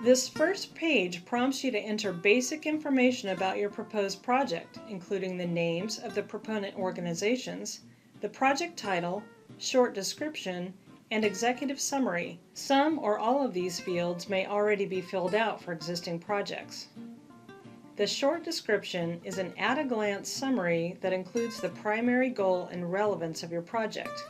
This first page prompts you to enter basic information about your proposed project, including the names of the proponent organizations, the project title, short description, and executive summary. Some or all of these fields may already be filled out for existing projects. The short description is an at-a-glance summary that includes the primary goal and relevance of your project.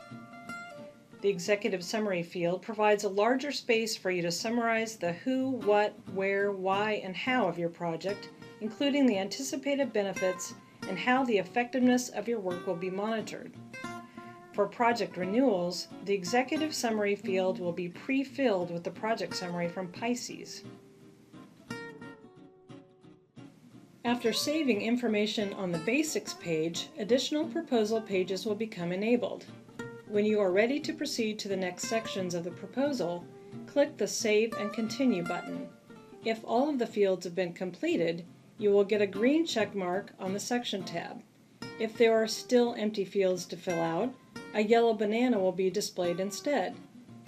The executive summary field provides a larger space for you to summarize the who, what, where, why, and how of your project, including the anticipated benefits and how the effectiveness of your work will be monitored. For project renewals, the executive summary field will be pre-filled with the project summary from Pisces. After saving information on the Basics page, additional proposal pages will become enabled. When you are ready to proceed to the next sections of the proposal, click the Save and Continue button. If all of the fields have been completed, you will get a green check mark on the Section tab. If there are still empty fields to fill out, a yellow banana will be displayed instead.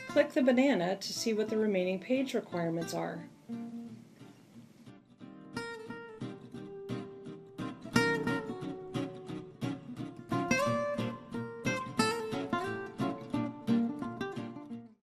Click the banana to see what the remaining page requirements are.